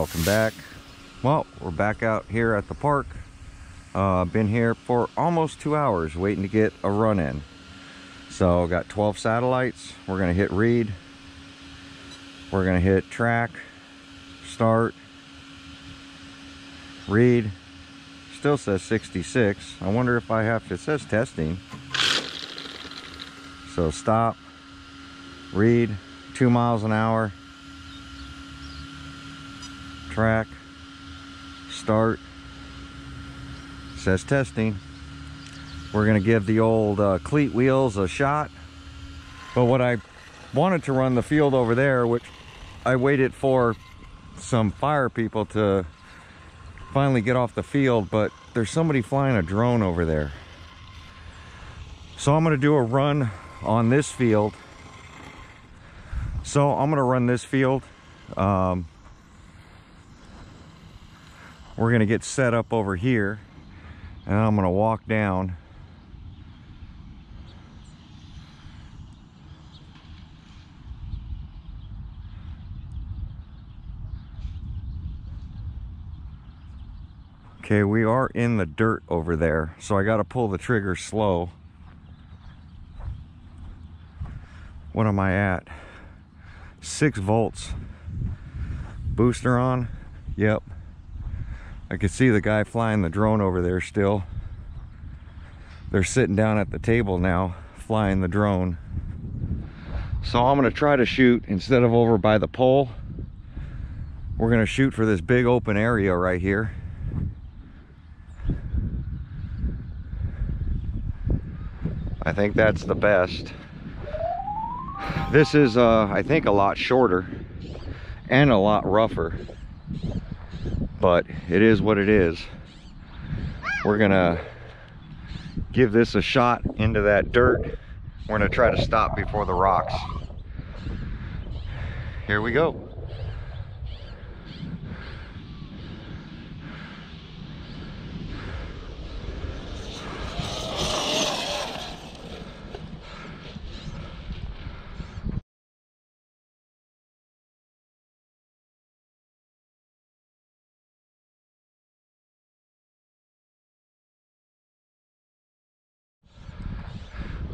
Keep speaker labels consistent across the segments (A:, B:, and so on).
A: welcome back. Well, we're back out here at the park. Been here for almost 2 hours waiting to get a run in. So got 12 satellites. We're gonna hit read, we're gonna hit track, start, read. Still says 66. I wonder if I have to, it says testing. So stop, read, 2 miles an hour, track, start, says testing. We're gonna give the old cleat wheels a shot. But what I wanted to run the field over there, which I waited for some fire people to finally get off the field, but there's somebody flying a drone over there. So I'm gonna do a run on this field. So I'm gonna run this field. We're gonna get set up over here and I'm gonna walk down. Okay, we are in the dirt over there, so I gotta pull the trigger slow. What am I at? 6 volts. Booster on? Yep. I can see the guy flying the drone over there still. They're sitting down at the table now, flying the drone. So I'm gonna try to shoot, instead of over by the pole, we're gonna shoot for this big open area right here. I think that's the best. This is, I think, a lot shorter and a lot rougher. But it is what it is. We're gonna give this a shot into that dirt. We're gonna try to stop before the rocks. Here we go.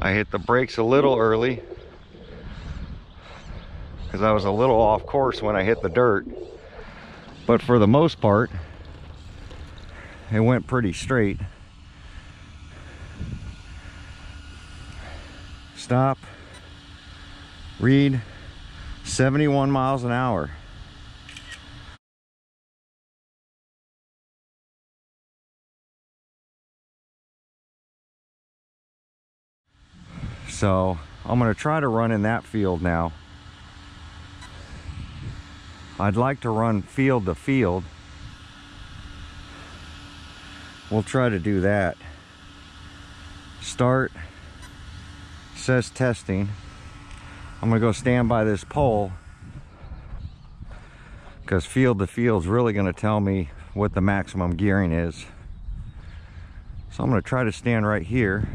A: I hit the brakes a little early because I was a little off course when I hit the dirt, but for the most part it went pretty straight. Stop, read, 71 miles an hour. So I'm gonna try to run in that field now. I'd like to run field to field. We'll try to do that. Start, says testing. I'm gonna go stand by this pole because field to field is really gonna tell me what the maximum gearing is. So I'm gonna try to stand right here.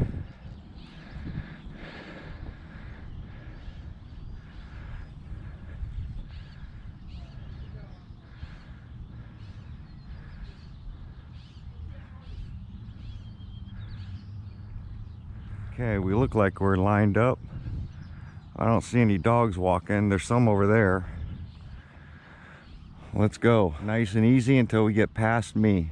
A: Okay, we look like we're lined up. I don't see any dogs walking. There's some over there. Let's go. Nice and easy until we get past me.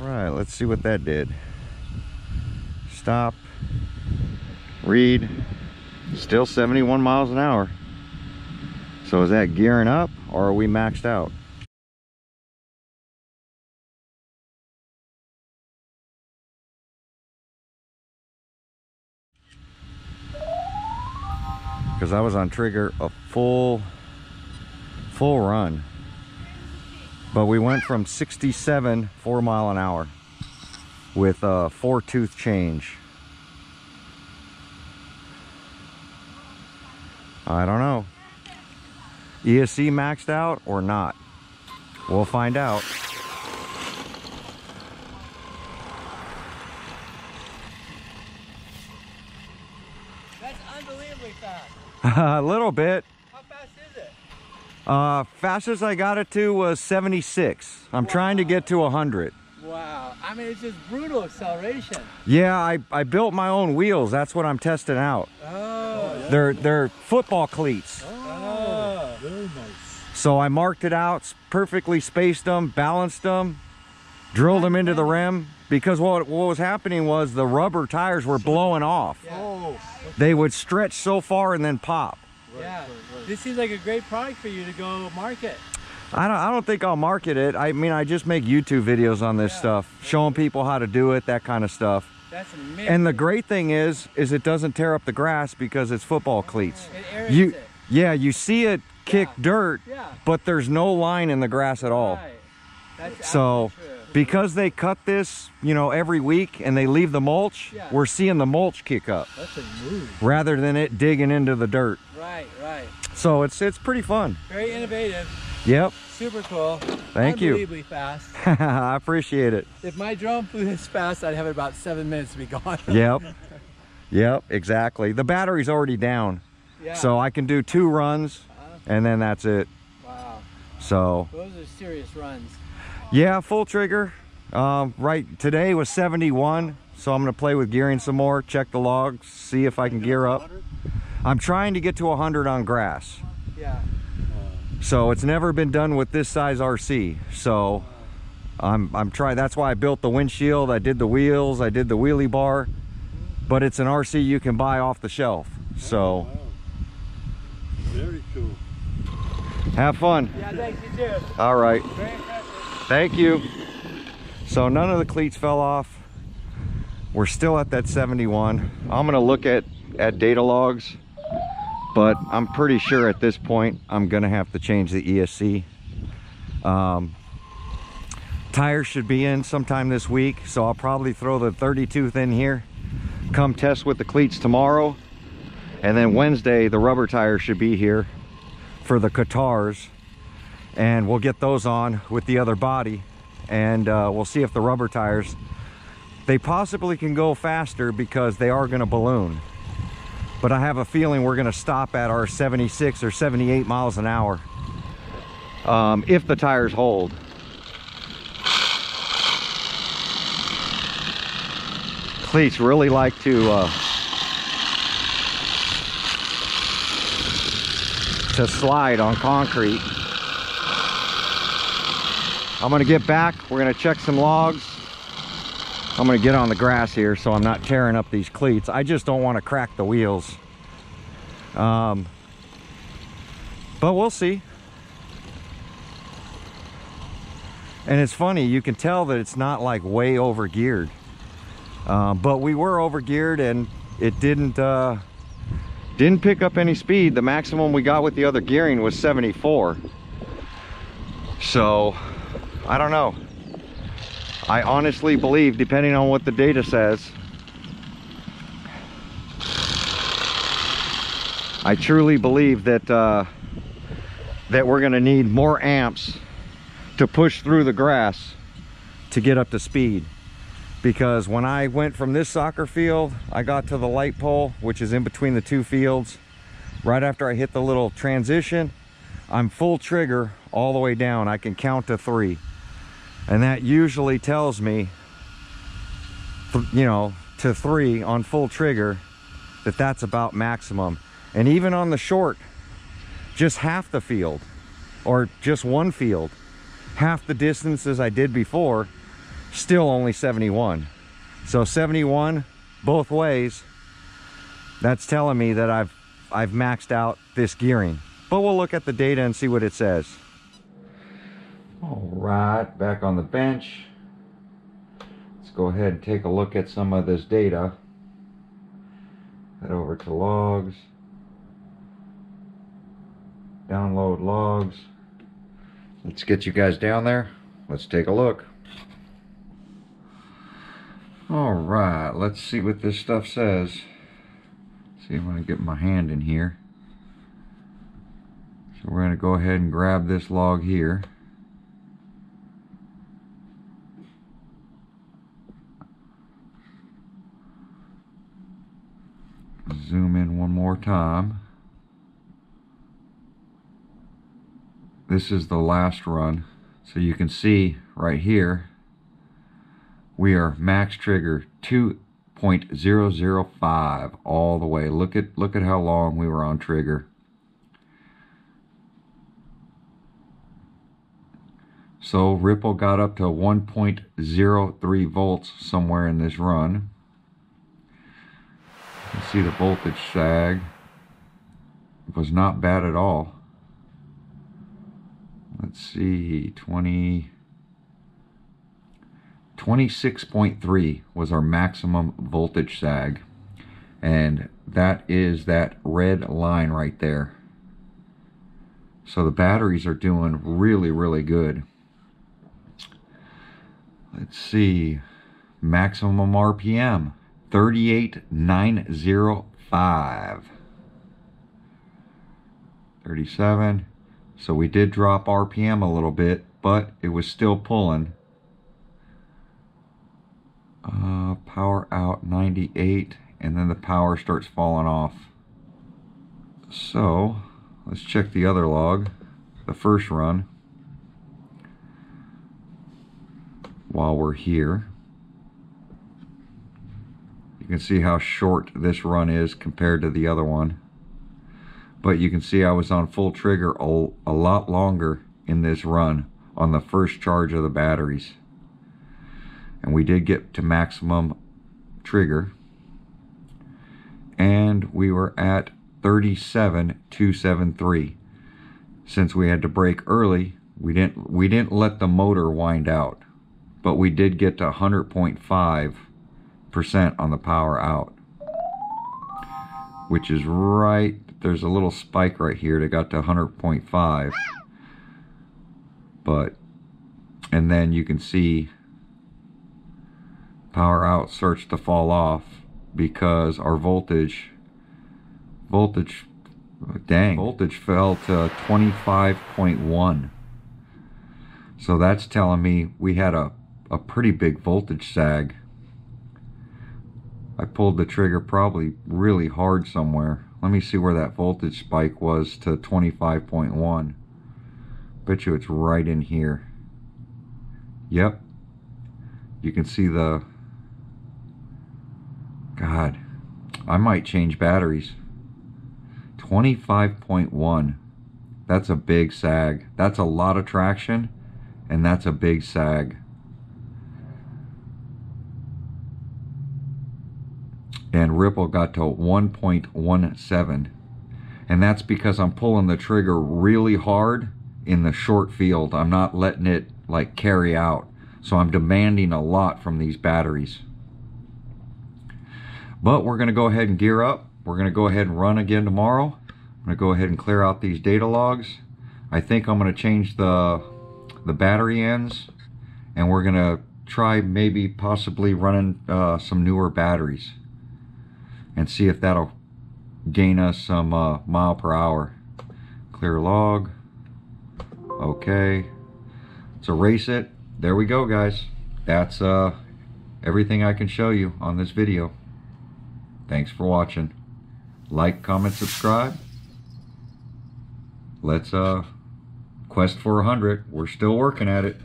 A: Right, let's see what that did. Stop, read, still 71 miles an hour. So is that gearing up or are we maxed out? because I was on trigger a full run. But we went from 67 4 mile an hour with a 4-tooth change. I don't know. ESC maxed out or not? We'll find out.
B: That's unbelievably fast.
A: A little bit.
B: How fast is it?
A: Fastest I got it to was 76. I'm trying to get to 100.
B: Wow. I mean, it's just brutal acceleration.
A: Yeah, I built my own wheels. That's what I'm testing out.
B: Oh.
A: They're football cleats.
B: Oh.
C: Very nice.
A: So I marked it out, perfectly spaced them, balanced them, drilled them into the rim, because what was happening was the rubber tires were blowing off.
B: Yeah.
C: Oh.
A: They would stretch so far and then pop.
B: Yeah. This seems like a great product for you to go market.
A: I don't think I'll market it. I mean, I just make YouTube videos on this stuff, showing people how to do it, that kind of stuff.
B: That's amazing.
A: And the great thing is it doesn't tear up the grass because it's football cleats.
B: It aerates it.
A: Yeah, you see it kick dirt,
B: Yeah.
A: but there's no line in the grass at all.
B: Right. That's
A: So
B: absolutely true.
A: because they cut this, you know, every week and they leave the mulch,
B: Yeah.
A: we're seeing the mulch kick up
C: That's a move.
A: rather than it digging into the dirt.
B: Right, right.
A: So it's pretty fun.
B: Very innovative.
A: Yep.
B: Super cool.
A: Thank you.
B: Unbelievably fast.
A: I appreciate it.
B: If my drone flew this fast, I'd have it about 7 minutes to be gone.
A: Yep. Yep, exactly. The battery's already down.
B: Yeah.
A: So I can do 2 runs and then that's it.
B: Wow.
A: So
B: Those are serious runs.
A: yeah, full trigger. Right, today was 71, so I'm gonna play with gearing some more, check the logs, see if I can gear up. I'm trying to get to 100 on grass.
B: Yeah.
A: So it's never been done with this size RC. So I'm trying, that's why I built the windshield, I did the wheels, I did the wheelie bar, but it's an RC you can buy off the shelf. So
C: Wow. Very cool.
A: have fun.
B: Yeah, thanks, you too.
A: All right.
B: Very impressive.
A: Thank you. So none of the cleats fell off. We're still at that 71. I'm gonna look at data logs, but I'm pretty sure at this point I'm gonna have to change the ESC. Tires should be in sometime this week, so I'll probably throw the 30-tooth in here, come test with the cleats tomorrow, and then Wednesday the rubber tires should be here for the Qatars, and we'll get those on with the other body, and we'll see if the rubber tires, they possibly can go faster because they are going to balloon, but I have a feeling we're going to stop at our 76 or 78 miles an hour if the tires hold. Cleats really like to slide on concrete. I'm gonna get back, we're gonna check some logs. I'm gonna get on the grass here so I'm not tearing up these cleats. I just don't want to crack the wheels. But we'll see. And it's funny, you can tell that it's not like way over geared. But we were over geared and it didn't pick up any speed. The maximum we got with the other gearing was 74. So I don't know. I honestly believe, depending on what the data says, I truly believe that that we're going to need more amps to push through the grass to get up to speed. Because when I went from this soccer field, I got to the light pole, which is in between the 2 fields. Right after I hit the little transition, I'm full trigger all the way down. I can count to 3. And that usually tells me, you know, to 3 on full trigger, that that's about maximum. And even on the short, just half the field, or just 1 field, half the distance as I did before, still only 71. So 71 both ways, that's telling me that I've maxed out this gearing. But we'll look at the data and see what it says. All right, back on the bench. Let's go ahead and take a look at some of this data. Head over to logs. Download logs. Let's get you guys down there. Let's take a look. All right, let's see what this stuff says. See if I can get my hand in here. So we're going to go ahead and grab this log here. Zoom in one more time. This is the last run. So you can see right here, we are max trigger 2.005 all the way. Look at how long we were on trigger. So ripple got up to 1.03 volts somewhere in this run. You can see the voltage sag. It was not bad at all. Let's see, 26.3 was our maximum voltage sag. And that is that red line right there. So the batteries are doing really, really good. Let's see, maximum RPM, 38,905. 37. So we did drop RPM a little bit, but it was still pulling. Power out 98, and then the power starts falling off. So let's check the other log, the first run, while we're here. You can see how short this run is compared to the other one. But you can see I was on full trigger a lot longer in this run on the first charge of the batteries. And we did get to maximum trigger. And we were at 37,273. Since we had to brake early, we didn't let the motor wind out. But we did get to 100.5% on the power out. Which is right, there's a little spike right here that got to 100.5. But, and then you can see power out starts to fall off because our voltage fell to 25.1. So that's telling me we had a pretty big voltage sag. I pulled the trigger probably really hard somewhere. Let me see where that voltage spike was to 25.1. Bet you it's right in here. Yep. You can see the... God, I might change batteries. 25.1. That's a big sag. That's a lot of traction, and that's a big sag. And ripple got to 1.17, and that's because I'm pulling the trigger really hard in the short field. I'm not letting it like carry out, so I'm demanding a lot from these batteries. But we're going to go ahead and gear up. We're going to go ahead and run again tomorrow. I'm going to go ahead and clear out these data logs. I think I'm going to change the battery ends, and we're going to try maybe possibly running some newer batteries and see if that'll gain us some mile per hour. Clear log. Okay. Let's erase it. There we go, guys. That's everything I can show you on this video. Thanks for watching. Like, comment, subscribe. Let's quest for 100. We're still working at it.